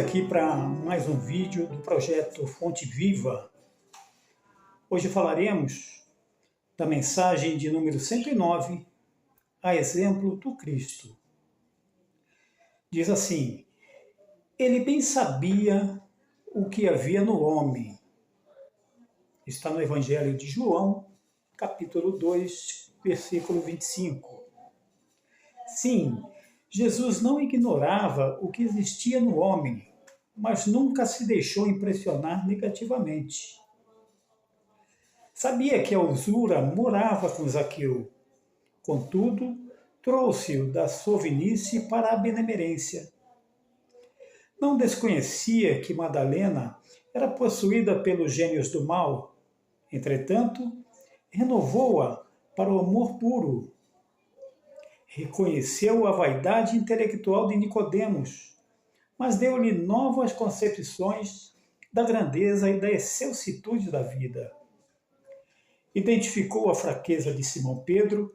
aqui para mais um vídeo do projeto Fonte Viva. Hoje falaremos da mensagem de número 109, a exemplo do Cristo. Diz assim: ele bem sabia o que havia no homem. Está no Evangelho de João, capítulo 2, versículo 25. Sim, Jesus não ignorava o que existia no homem, mas nunca se deixou impressionar negativamente. Sabia que a usura morava com Zaqueu, contudo, trouxe-o da sovinice para a benemerência. Não desconhecia que Madalena era possuída pelos gênios do mal, entretanto, renovou-a para o amor puro. Reconheceu a vaidade intelectual de Nicodemos, mas deu-lhe novas concepções da grandeza e da excelsitude da vida. Identificou a fraqueza de Simão Pedro,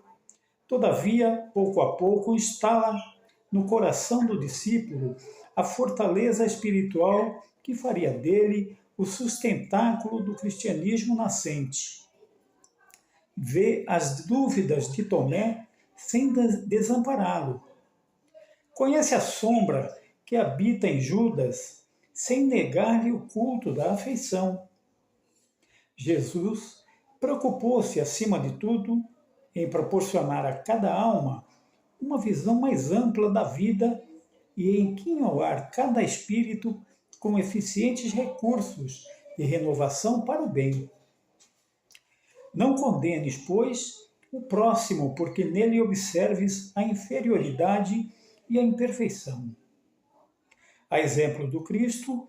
todavia, pouco a pouco, instala no coração do discípulo a fortaleza espiritual que faria dele o sustentáculo do cristianismo nascente. Vê as dúvidas de Tomé sem desampará-lo. Conhece a sombra que habita em Judas sem negar-lhe o culto da afeição. Jesus preocupou-se, acima de tudo, em proporcionar a cada alma uma visão mais ampla da vida e em quinhoar cada espírito com eficientes recursos de renovação para o bem. Não condenes, pois, o próximo, porque nele observes a inferioridade e a imperfeição. A exemplo do Cristo,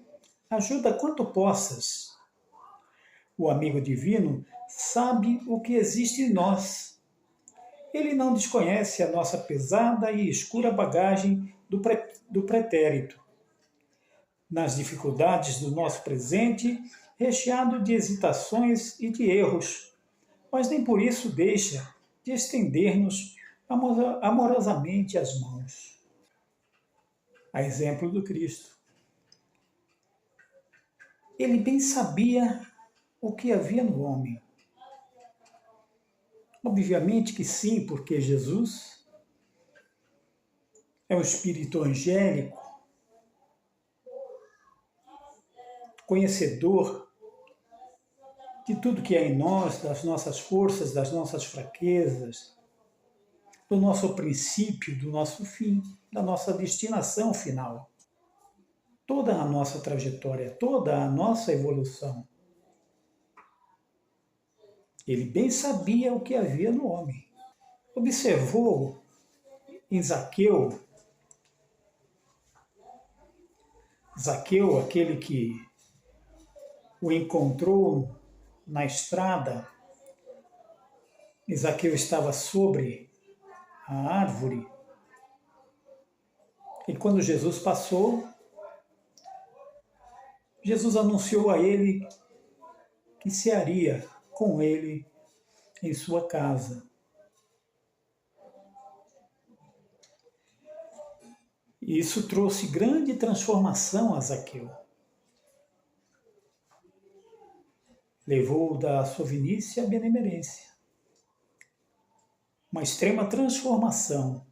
ajuda quanto possas. O amigo divino sabe o que existe em nós. Ele não desconhece a nossa pesada e escura bagagem do pretérito. Nas dificuldades do nosso presente, recheado de hesitações e de erros, mas nem por isso deixa de estender-nos amorosamente as mãos. A exemplo do Cristo. Ele bem sabia o que havia no homem. Obviamente que sim, porque Jesus é um espírito angélico, conhecedor de tudo que há em nós, das nossas forças, das nossas fraquezas, do nosso princípio, do nosso fim, da nossa destinação final. Toda a nossa trajetória, toda a nossa evolução. Ele bem sabia o que havia no homem. Observou em Zaqueu, aquele que o encontrou na estrada, e Zaqueu estava sobre a árvore, e quando Jesus passou, Jesus anunciou a ele que cearia com ele em sua casa. E isso trouxe grande transformação a Zaqueu. Levou-o da sovinice à benemerência. Uma extrema transformação.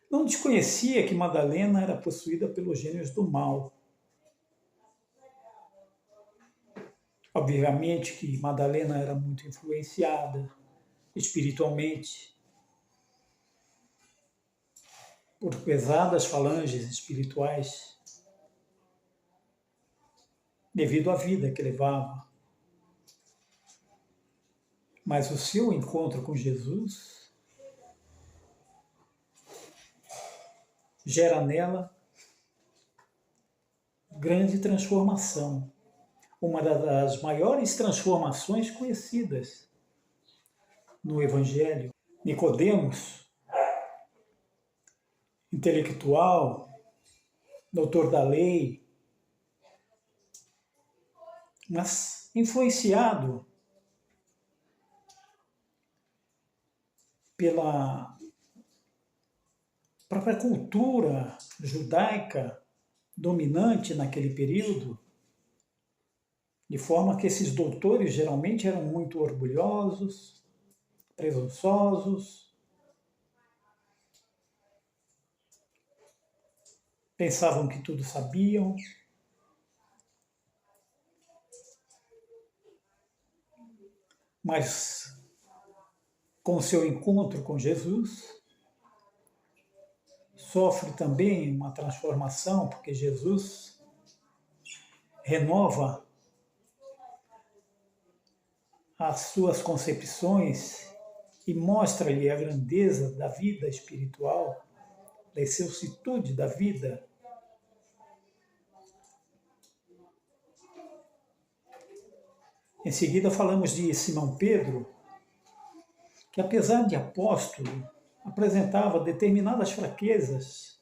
Não desconhecia que Madalena era possuída pelos gênios do mal. Obviamente que Madalena era muito influenciada espiritualmente por pesadas falanges espirituais devido à vida que levava. Mas o seu encontro com Jesus gera nela grande transformação. Uma das maiores transformações conhecidas no Evangelho. Nicodemos, intelectual, doutor da lei, mas influenciado pela própria cultura judaica dominante naquele período, de forma que esses doutores geralmente eram muito orgulhosos, presunçosos, pensavam que tudo sabiam, mas com o seu encontro com Jesus, sofre também uma transformação, porque Jesus renova as suas concepções e mostra-lhe a grandeza da vida espiritual, da excelsitude da vida. Em seguida falamos de Simão Pedro, que apesar de apóstolo, apresentava determinadas fraquezas.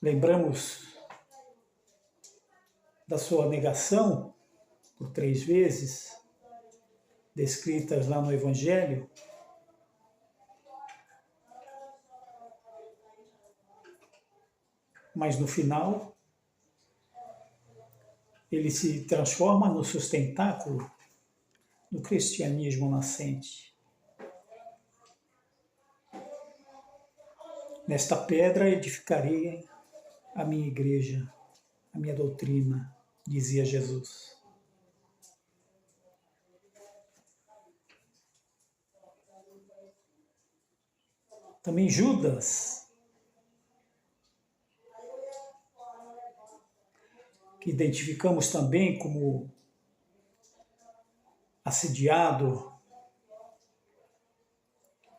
Lembramos da sua negação por 3 vezes, descritas lá no Evangelho. Mas no final, ele se transforma no sustentáculo do cristianismo nascente. Nesta pedra edificarei a minha igreja, a minha doutrina, dizia Jesus. Também Judas, que identificamos também como assediado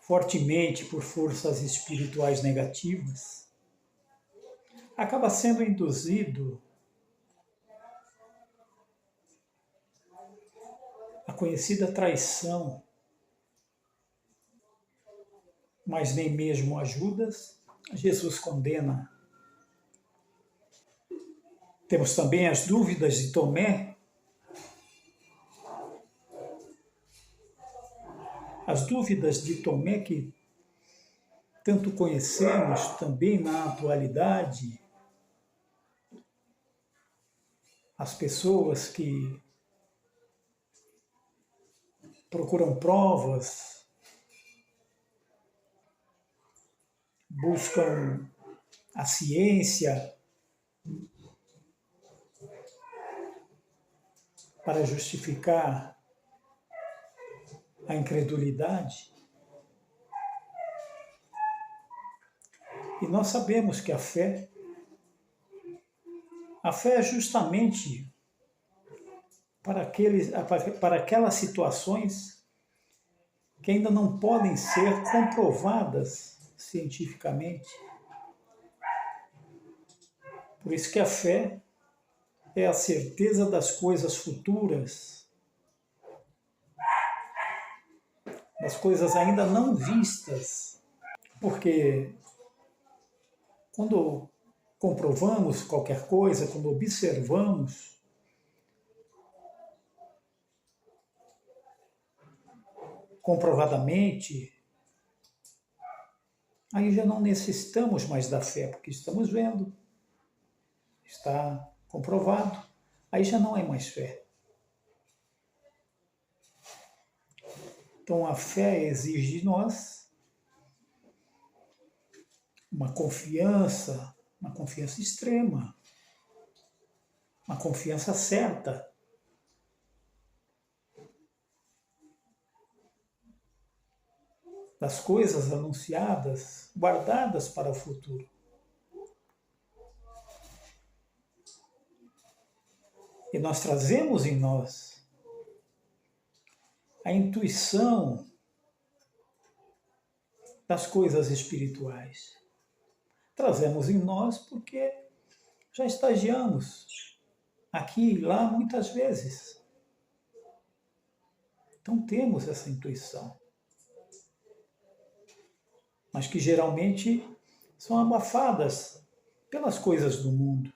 fortemente por forças espirituais negativas, acaba sendo induzido à conhecida traição, mas nem mesmo a Judas Jesus condena. Temos também as dúvidas de Tomé, as dúvidas de Tomé que tanto conhecemos também na atualidade, as pessoas que procuram provas, buscam a ciência para justificar a incredulidade. E nós sabemos que a fé é justamente para aquelas situações que ainda não podem ser comprovadas cientificamente. Por isso que a fé é a certeza das coisas futuras, das coisas ainda não vistas. Porque quando comprovamos qualquer coisa, quando observamos, comprovadamente, aí já não necessitamos mais da fé, porque estamos vendo, está comprovado, aí já não é mais fé. Então a fé exige de nós uma confiança extrema, uma confiança certa. Das coisas anunciadas, guardadas para o futuro. E nós trazemos em nós a intuição das coisas espirituais. Trazemos em nós porque já estagiamos aqui e lá muitas vezes. Então temos essa intuição. Mas que geralmente são abafadas pelas coisas do mundo.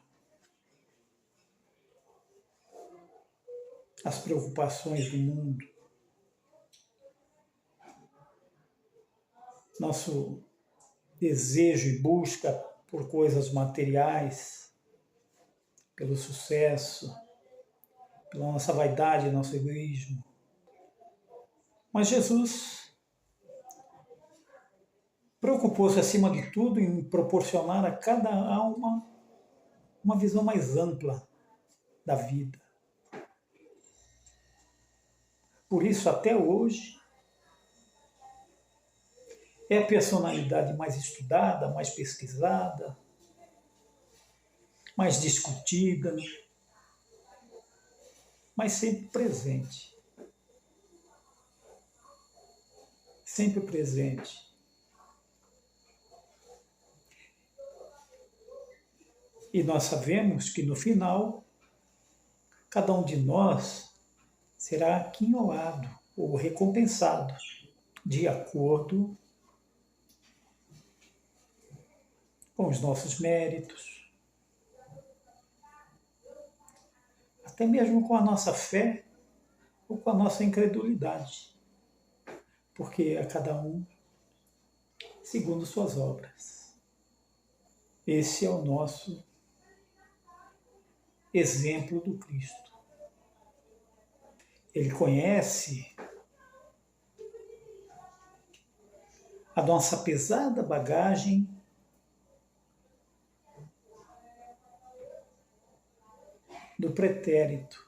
As preocupações do mundo. nosso desejo e busca por coisas materiais, pelo sucesso, pela nossa vaidade, nosso egoísmo. Mas Jesus preocupou-se, acima de tudo, em proporcionar a cada alma uma visão mais ampla da vida. Por isso, até hoje, é a personalidade mais estudada, mais pesquisada, mais discutida, mas sempre presente. Sempre presente. E nós sabemos que no final, cada um de nós será quinhoado ou recompensado de acordo com os nossos méritos, até mesmo com a nossa fé ou com a nossa incredulidade, porque a cada um segundo suas obras. Esse é o nosso exemplo do Cristo. Ele conhece a nossa pesada bagagem do pretérito.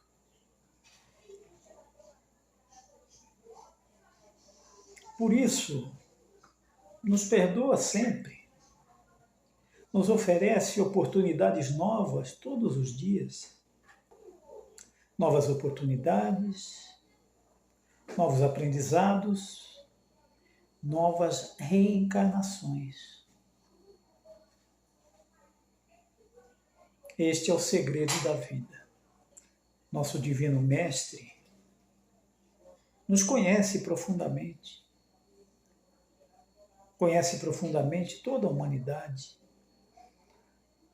Por isso, nos perdoa sempre, nos oferece oportunidades novas todos os dias. Novas oportunidades, novos aprendizados, novas reencarnações. Este é o segredo da vida. Nosso Divino Mestre nos conhece profundamente. Conhece profundamente toda a humanidade,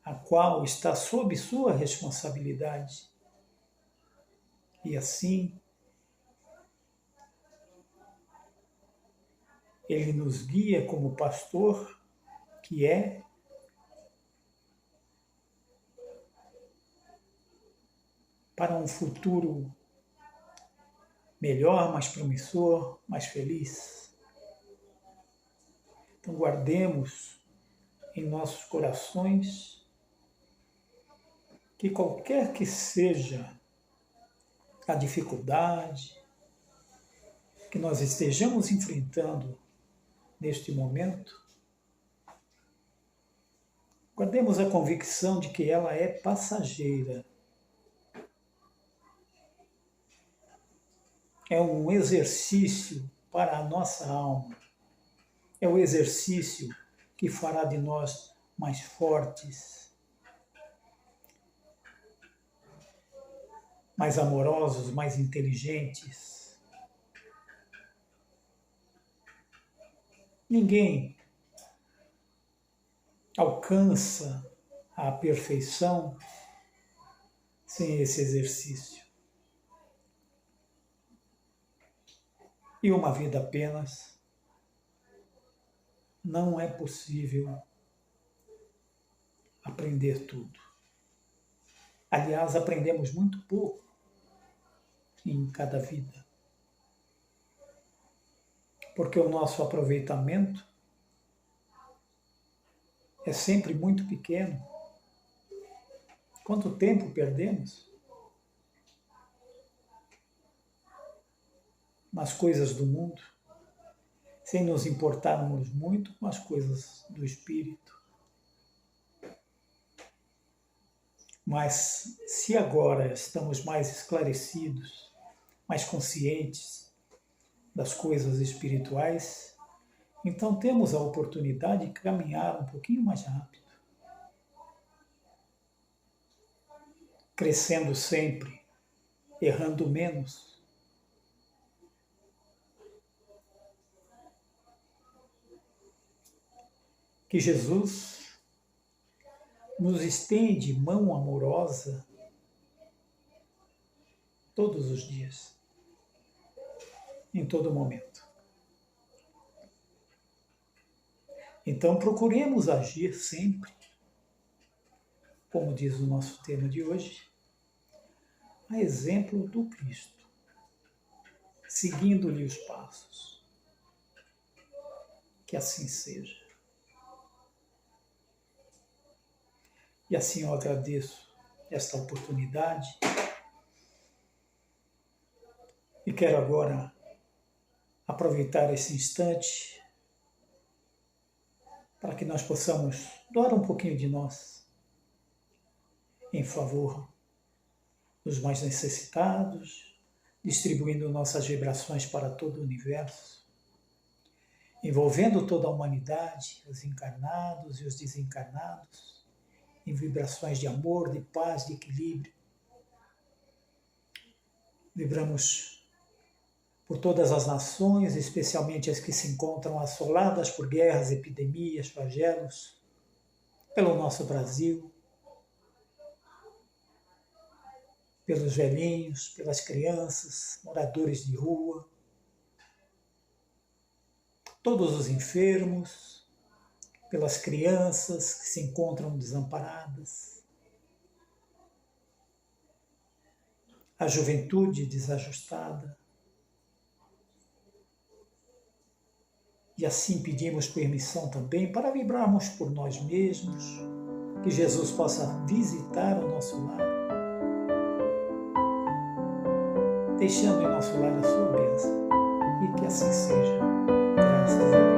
a qual está sob sua responsabilidade. E assim, ele nos guia como pastor que é, para um futuro melhor, mais promissor, mais feliz. Então guardemos em nossos corações que qualquer que seja a dificuldade que nós estejamos enfrentando neste momento, guardemos a convicção de que ela é passageira. É um exercício para a nossa alma. É o exercício que fará de nós mais fortes, mais amorosos, mais inteligentes. Ninguém alcança a perfeição sem esse exercício. E uma vida apenas não é possível aprender tudo. Aliás, aprendemos muito pouco em cada vida. Porque o nosso aproveitamento é sempre muito pequeno. Quanto tempo perdemos nas coisas do mundo, sem nos importarmos muito com as coisas do espírito. Mas se agora estamos mais esclarecidos, mais conscientes das coisas espirituais, então temos a oportunidade de caminhar um pouquinho mais rápido, crescendo sempre, errando menos. Que Jesus nos estende mão amorosa todos os dias, em todo momento. Então procuremos agir sempre, como diz o nosso tema de hoje, a exemplo do Cristo, seguindo-lhe os passos. Que assim seja. E assim eu agradeço esta oportunidade e quero agora aproveitar esse instante para que nós possamos doar um pouquinho de nós em favor dos mais necessitados, distribuindo nossas vibrações para todo o universo, envolvendo toda a humanidade, os encarnados e os desencarnados, em vibrações de amor, de paz, de equilíbrio. Vibramos por todas as nações, especialmente as que se encontram assoladas por guerras, epidemias, flagelos, pelo nosso Brasil, pelos velhinhos, pelas crianças, moradores de rua, todos os enfermos, pelas crianças que se encontram desamparadas, a juventude desajustada. E assim pedimos permissão também para vibrarmos por nós mesmos, que Jesus possa visitar o nosso lar, deixando em nosso lar a sua bênção. E que assim seja. Graças a Deus.